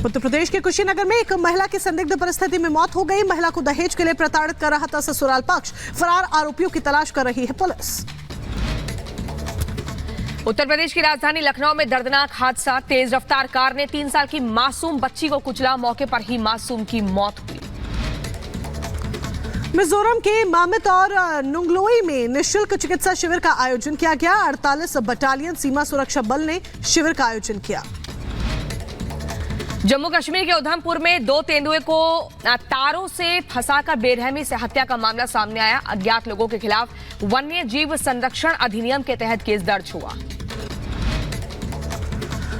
उत्तर प्रदेश के कुशीनगर में एक महिला की संदिग्ध परिस्थिति में मौत हो गई। महिला को दहेज के लिए प्रताड़ित कर रहा था ससुराल पक्ष। फरार आरोपियों की तलाश कर रही है पुलिस। उत्तर प्रदेश की राजधानी लखनऊ में दर्दनाक हादसा। तेज रफ्तार कार ने 3 साल की मासूम बच्ची को कुचला। मौके पर ही मासूम की मौत हुई। मिजोरम के मामित और नुंगलोई में निःशुल्क चिकित्सा शिविर का आयोजन किया गया। 48 बटालियन सीमा सुरक्षा बल ने शिविर का आयोजन किया। जम्मू कश्मीर के उधमपुर में 2 तेंदुए को तारों से फंसाकर बेरहमी से हत्या का मामला सामने आया। अज्ञात लोगों के खिलाफ वन्य जीव संरक्षण अधिनियम के तहत केस दर्ज हुआ।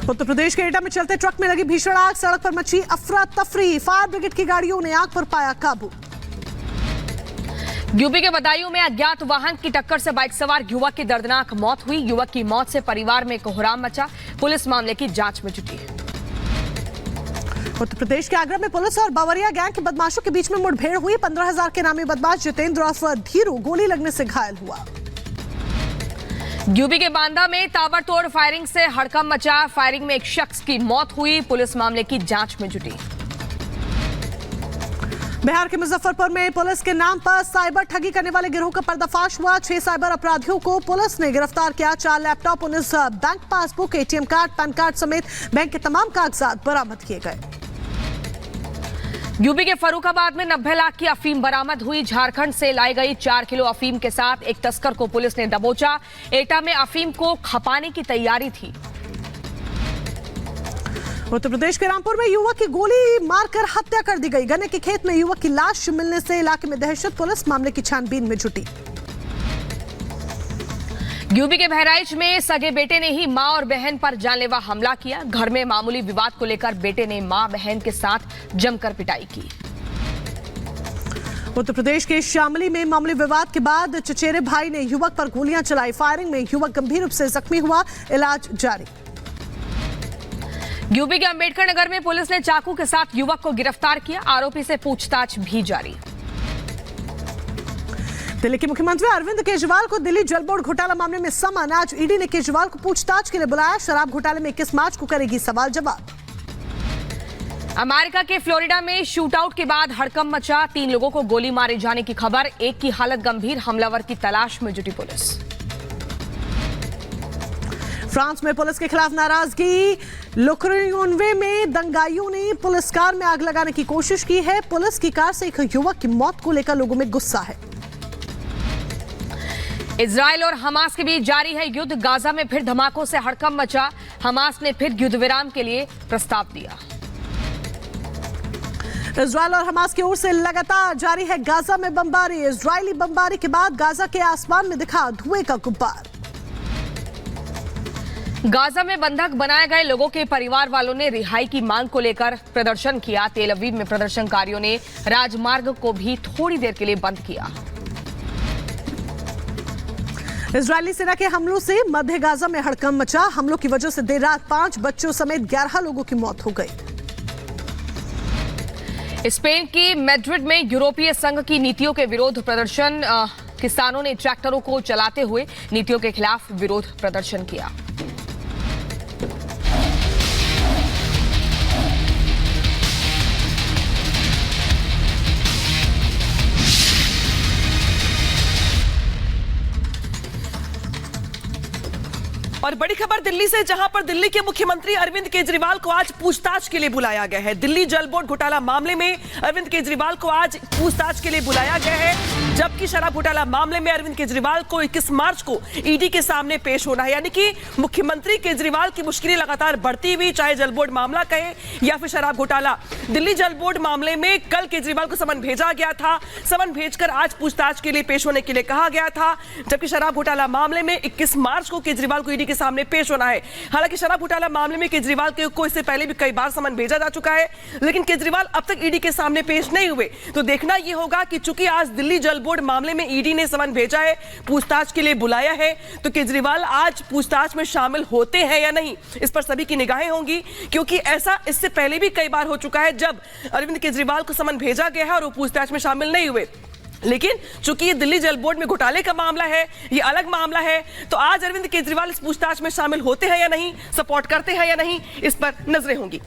उत्तर प्रदेश के एटा में चलते ट्रक में लगी भीषण आग। सड़क पर मची अफरा तफरी। फायर ब्रिगेड की गाड़ियों ने आग पर पाया काबू। यूपी के बदायूं में अज्ञात वाहन की टक्कर से बाइक सवार युवक की दर्दनाक मौत हुई। युवक की मौत से परिवार में कोहराम मचा। पुलिस मामले की जांच में जुटी है। उत्तर प्रदेश के आगरा में पुलिस और बावरिया गैंग के बदमाशों के बीच में मुठभेड़ हुई। 15,000 के नामी बदमाश जितेंद्र उर्फ धीरू गोली लगने से घायल हुआ। यूपी के बांदा में ताबड़तोड़ फायरिंग से हड़कंप मचा। फायरिंग में एक शख्स की मौत हुई। पुलिस मामले की जांच में जुटी। बिहार के मुजफ्फरपुर में पुलिस के नाम पर साइबर ठगी करने वाले गिरोह का पर्दाफाश हुआ। 6 साइबर अपराधियों को पुलिस ने गिरफ्तार किया। 4 laptop, 19 bank passbook, ATM card, pan card समेत बैंक के तमाम कागजात बरामद किए गए। यूपी के फर्रुखाबाद में 90 लाख की अफीम बरामद हुई। झारखंड से लाई गई 4 किलो अफीम के साथ एक तस्कर को पुलिस ने दबोचा। एटा में अफीम को खपाने की तैयारी थी। उत्तर प्रदेश के रामपुर में युवक की गोली मारकर हत्या कर दी गई। गन्ने के खेत में युवक की लाश मिलने से इलाके में दहशत। पुलिस मामले की छानबीन में जुटी। यूपी के बहराइच में सगे बेटे ने ही मां और बहन पर जानलेवा हमला किया। घर में मामूली विवाद को लेकर बेटे ने मां बहन के साथ जमकर पिटाई की। उत्तर प्रदेश के शामली में मामूली विवाद के बाद चचेरे भाई ने युवक पर गोलियां चलाई। फायरिंग में युवक गंभीर रूप से जख्मी हुआ। इलाज जारी। यूपी के अंबेडकर नगर में पुलिस ने चाकू के साथ युवक को गिरफ्तार किया। आरोपी से पूछताछ भी जारी। दिल्ली के मुख्यमंत्री अरविंद केजरीवाल को दिल्ली जल बोर्ड घोटाला मामले में समन। आज ईडी ने केजरीवाल को पूछताछ के लिए बुलाया। शराब घोटाले में 21 मार्च को करेगी सवाल जवाब। अमेरिका के फ्लोरिडा में शूटआउट के बाद हड़कंप मचा। 3 लोगों को गोली मारे जाने की खबर। एक की हालत गंभीर। हमलावर की तलाश में जुटी पुलिस। फ्रांस में पुलिस के खिलाफ नाराजगी। लुक्रेयोनवे में दंगाइयों ने पुलिस कार में आग लगाने की कोशिश की है। पुलिस की कार से एक युवक की मौत को लेकर लोगों में गुस्सा है। इजराइल और हमास के बीच जारी है युद्ध। गाजा में फिर धमाकों से हड़कंप मचा। हमास ने फिर युद्ध विराम के लिए प्रस्ताव दिया। इजराइल और हमास की ओर से लगातार जारी है गाजा में बमबारी। इजरायली बमबारी के बाद गाजा के आसमान में दिखा धुएं का गुब्बार। गाजा में बंधक बनाए गए लोगों के परिवार वालों ने रिहाई की मांग को लेकर प्रदर्शन किया। तेल अवीव में प्रदर्शनकारियों ने राजमार्ग को भी थोड़ी देर के लिए बंद किया। इजरायली सेना के हमलों से मध्य गाजा में हड़कंप मचा। हमलों की वजह से देर रात 5 बच्चों समेत 11 लोगों की मौत हो गई। स्पेन की मैड्रिड में यूरोपीय संघ की नीतियों के विरोध प्रदर्शन। किसानों ने ट्रैक्टरों को चलाते हुए नीतियों के खिलाफ विरोध प्रदर्शन किया। और बड़ी खबर दिल्ली से, जहां पर दिल्ली के मुख्यमंत्री अरविंद केजरीवाल को आज पूछताछ के लिए बुलाया गया है। दिल्ली जल बोर्ड घोटाला मामले में अरविंद केजरीवाल को आज पूछताछ के लिए बुलाया गया है। जबकि शराब घोटाला मामले में अरविंद केजरीवाल को 21 मार्च को ईडी के सामने पेश होना है। यानी कि मुख्यमंत्री केजरीवाल की मुश्किलें लगातार बढ़ती हुई, चाहे जल बोर्ड मामला कहे या फिर शराब घोटाला। दिल्ली जल बोर्ड मामले में कल केजरीवाल को समन भेजा गया था। समन भेजकर आज पूछताछ के लिए पेश होने के लिए कहा गया था। जबकि शराब घोटाला मामले में 21 मार्च को केजरीवाल को ईडी के सामने पेश होना है। हालांकि शराब घोटाला मामले में केजरीवाल को इससे पहले भी कई बार समन भेजा जा चुका है, लेकिन केजरीवाल अब तक ईडी के सामने पेश नहीं हुए। तो देखना यह होगा कि चूंकि आज दिल्ली जल बोर्ड मामले में ईडी ने समन भेजा है, पूछताछ के लिए बुलाया है, तो केजरीवाल आज पूछताछ में शामिल होते हैं या नहीं, इस पर सभी की निगाहें होंगी। क्योंकि ऐसा इससे पहले भी कई बार हो चुका है जब अरविंद केजरीवाल को समन भेजा गया है और वो पूछताछ में शामिल नहीं हुए। लेकिन चूंकि ये दिल्ली जल बोर्ड में घोटाले का मामला है, ये अलग मामला है, तो आज अरविंद केजरीवाल इस पूछताछ में शामिल होते हैं या नहीं, सपोर्ट करते हैं या नहीं, इस पर नजरें होंगी।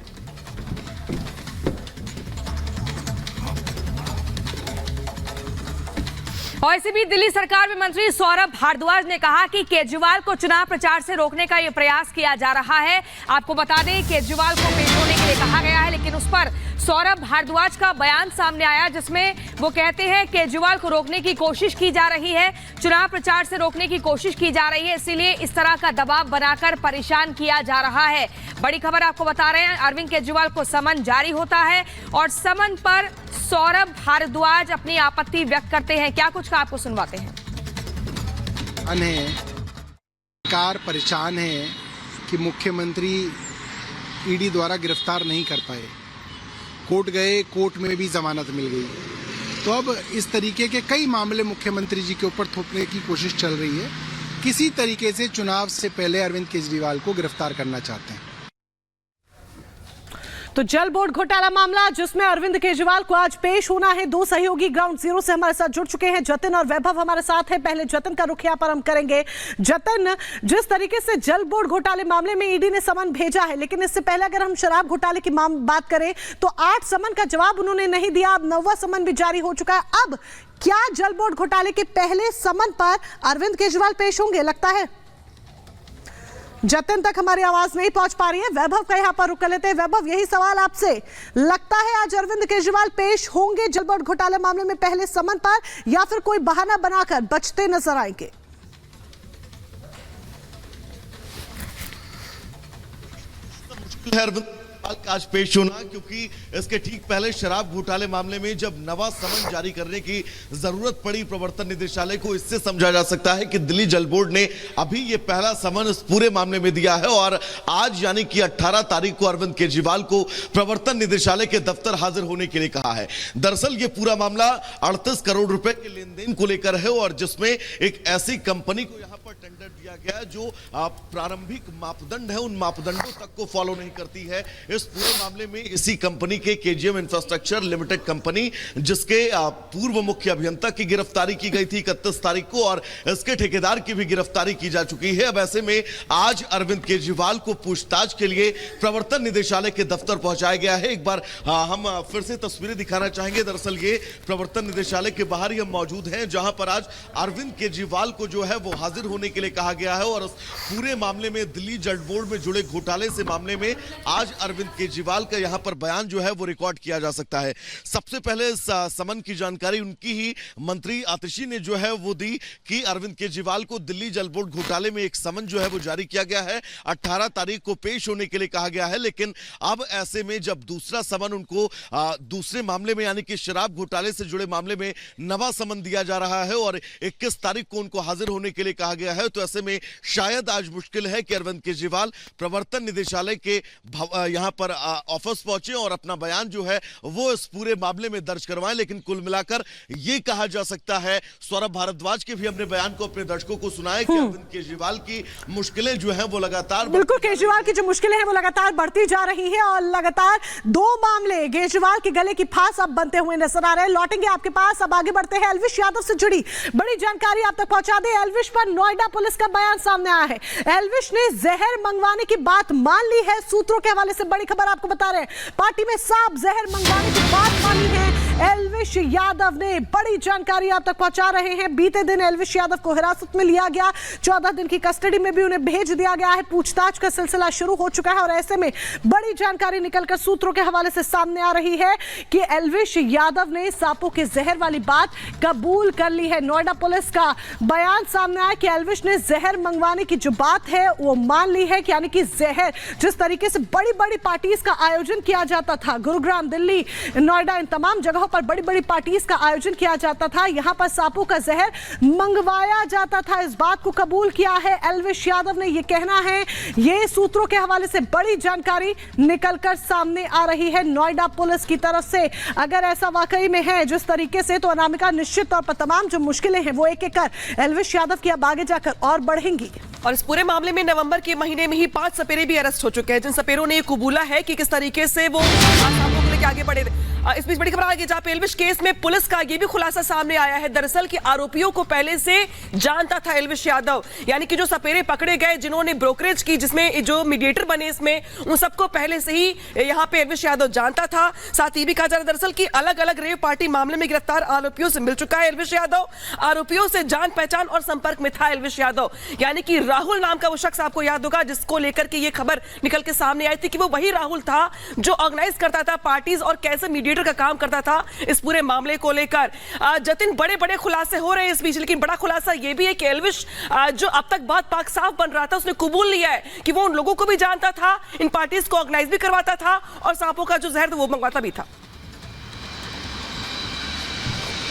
और इसी बीच दिल्ली सरकार में मंत्री सौरभ भारद्वाज ने कहा कि केजरीवाल को चुनाव प्रचार से रोकने का यह प्रयास किया जा रहा है। आपको बता दें केजरीवाल को पेश होने के लिए कहा गया है, लेकिन उस पर सौरभ भारद्वाज का बयान सामने आया जिसमें वो कहते हैं केजरीवाल को रोकने की कोशिश की जा रही है, चुनाव प्रचार से रोकने की कोशिश की जा रही है, इसीलिए इस तरह का दबाव बनाकर परेशान किया जा रहा है। बड़ी खबर आपको बता रहे हैं, अरविंद केजरीवाल को समन जारी होता है और समन पर सौरभ भारद्वाज अपनी आपत्ति व्यक्त करते हैं। क्या कुछ का आपको सुनवाते हैं। सरकार परेशान है कि मुख्यमंत्री ईडी द्वारा गिरफ्तार नहीं कर पाए, कोर्ट गए, कोर्ट में भी जमानत मिल गई, तो अब इस तरीके के कई मामले मुख्यमंत्री जी के ऊपर थोपने की कोशिश चल रही है। किसी तरीके से चुनाव से पहले अरविंद केजरीवाल को गिरफ्तार करना चाहते हैं। तो जल बोर्ड घोटाला मामला जिसमें अरविंद केजरीवाल को आज पेश होना है। दो सहयोगी ग्राउंड जीरो से हमारे साथ जुड़ चुके हैं, जतिन और वैभव हमारे साथ हैं। पहले जतिन का रुख यहाँ पर हम करेंगे। जतिन, जिस तरीके से जल बोर्ड घोटाले मामले में ईडी ने समन भेजा है, लेकिन इससे पहले अगर हम शराब घोटाले की बात करें तो 8 समन का जवाब उन्होंने नहीं दिया, अब 9वां समन भी जारी हो चुका है। अब क्या जल बोर्ड घोटाले के पहले समन पर अरविंद केजरीवाल पेश होंगे? लगता है जतिन तक हमारी आवाज नहीं पहुंच पा रही है। वैभव का यहां पर रुक लेते हैं। वैभव, यही सवाल आपसे, लगता है आज अरविंद केजरीवाल पेश होंगे जल बोर्ड घोटाले मामले में पहले समन पर, या फिर कोई बहाना बनाकर बचते नजर आएंगे? मुश्किल है अरविंद का आज पेश होना, क्योंकि इसके ठीक पहले शराब घोटाले मामले में जब नवा समन जारी करने की जरूरत पड़ी प्रवर्तन निदेशालय को, इससे समझा जा सकता है कि दिल्ली जल बोर्ड ने अभी ये पहला समन इस पूरे मामले में दिया है और आज यानी कि 18 तारीख को अरविंद केजरीवाल को प्रवर्तन निदेशालय के दफ्तर हाजिर होने के लिए कहा है। दरअसल ये पूरा मामला 38 करोड़ रुपए के लेन देन को लेकर है और जिसमें एक ऐसी कंपनी को यहां पर टेंडर दिया गया है जो प्रारंभिक मापदंड है उन मापदंडों तक को फॉलो नहीं करती है। इस पूरे मामले में इसी कंपनी के केजीएम इंफ्रास्ट्रक्चर लिमिटेड कंपनी, जिसके पूर्व मुख्य अभियंता की गिरफ्तारी की गई थी 31 तारीख को और इसके ठेकेदार की भी गिरफ्तारी की जा चुकी है। अब ऐसे में आज अरविंद केजरीवाल को पूछताछ के लिए प्रवर्तन निदेशालय के दफ्तर पहुंचाया गया है। एक बार हम फिर से तस्वीरें दिखाना चाहेंगे। दरअसल ये प्रवर्तन निदेशालय के बाहर ही हम मौजूद हैं, जहां पर आज अरविंद केजरीवाल को जो है वो हाजिर होने के लिए कहा गया है और उस पूरे मामले में दिल्ली जल बोर्ड में जुड़े घोटाले से मामले में आज अरविंद केजरीवाल का यहां पर बयान जो है वो रिकॉर्ड किया जा सकता है। सबसे पहले समन की जानकारी उनकी ही मंत्री आतिशी ने जो है वो दी कि अरविंद केजरीवाल को दिल्ली जल बोर्ड घोटाले में एक समन जो है वो जारी किया गया है, 18 तारीख को पेश होने के लिए कहा गया है। लेकिन अब ऐसे में जब दूसरा समन उनको दूसरे मामले में यानी कि शराब घोटाले से जुड़े मामले में नवा समन दिया जा रहा है और 21 तारीख को उनको हाजिर होने के लिए कहा गया है, तो ऐसे में शायद आज मुश्किल है कि अरविंद केजरीवाल प्रवर्तन निदेशालय के यहां पर ऑफिस पहुंचे और अपना बयान जो है वो इस पूरे मामले में दर्ज करवाएं। लेकिन कुल मिलाकर यह कहा जा सकता है, सौरभ भारद्वाज के भी अपने बयान को अपने दर्शकों को सुनाए कि अरविंद केजरीवाल की मुश्किलें जो है वो लगातार, बिल्कुल केजरीवाल की जो मुश्किलें हैं वो लगातार बढ़ती जा रही है और लगातार 2 मामले केजरीवाल के गले की फांस अब बनते हुए नजर आ रहे हैं। लौटेंगे आपके पास, अब आगे बढ़ते हैं। एल्विश यादव से जुड़ी बड़ी जानकारी आप तक पहुंचा दे। एल्विश पर नोएडा पुलिस का बयान सामने आया है। एल्विश ने जहर मंगवाने की बात मान ली है। सूत्रों के हवाले से बड़ी खबर आपको बता रहे हैं, पार्टी में साफ जहर मंगवाने की बात मानी है एल्विश यादव ने। बड़ी जानकारी आप तक पहुंचा रहे हैं। बीते दिन एल्विश यादव को हिरासत में लिया गया, 14 दिन की कस्टडी में भी उन्हें भेज दिया गया है। पूछताछ का सिलसिला शुरू हो चुका है और ऐसे में बड़ी जानकारी निकलकर सूत्रों के हवाले से सामने आ रही है कि एल्विश यादव ने सांपों के जहर वाली बात कबूल कर ली है। नोएडा पुलिस का बयान सामने आया कि एल्विश ने जहर मंगवाने की जो बात है वो मान ली है, यानी कि जहर जिस तरीके से बड़ी बड़ी पार्टीज का आयोजन किया जाता था, गुरुग्राम, दिल्ली, नोएडा, इन तमाम जगहों पर बड़ी बड़ी पार्टीज का आयोजन किया जाता था, यहां पर सांपों का जहर मंगवाया जाता था। इस बात को कबूल किया है एल्विश यादव ने, यह कहना है। ये सूत्रों के हवाले से बड़ी जानकारी निकलकर सामने आ रही है नोएडा पुलिस की तरफ से। अगर ऐसा वाकई में है जिस तरीके से, तो अनामिका निश्चित तौर पर तमाम जो मुश्किलें हैं वो एक एक कर एल्विश यादव की अब आगे जाकर और बढ़ेंगी। और इस पूरे मामले में नवंबर के महीने में ही 5 सपेरे भी अरेस्ट हो चुके हैं, जिन सपेरों ने कबूला है कि किस तरीके से वो सांपों को लेकर आगे बढ़े थे। इस बीच बड़ी खबर आ गई जहां पे एल्विश केस में पुलिस का ये भी खुलासा सामने आया है दरअसल कि आरोपियों को पहले से जानता था एल्विश यादव, यानी कि जो सपेरे पकड़े गए जिन्होंने ब्रोकरेज की, जिसमें जो मीडिएटर बने इसमें, उन सबको पहले से ही यहां पे एल्विश यादव जानता था। साथ ही भी कहा जा रहा है दरअसल कि अलग अलग रेव पार्टी मामले में गिरफ्तार आरोपियों से मिल चुका है एल्विश यादव। आरोपियों से जान पहचान और संपर्क में था एल्विश यादव, यानी कि राहुल नाम का वो शख्स आपको याद होगा जिसको लेकर के ये खबर निकल के सामने आई थी कि वो वही राहुल था जो ऑर्गेनाइज करता था पार्टीज और कैसे मीडिएटर का काम करता था इस पूरे मामले को लेकर। जतिन, बड़े बड़े खुलासे हो रहे हैं इस बीच, लेकिन बड़ा खुलासा यह भी है कि एल्विश जो अब तक बात पाक साफ बन रहा था, उसने कबूल लिया है कि वो उन लोगों को भी जानता था, इन पार्टीज को ऑर्गेनाइज भी करवाता था और सांपों का जो जहर था वो मंगवाता भी था।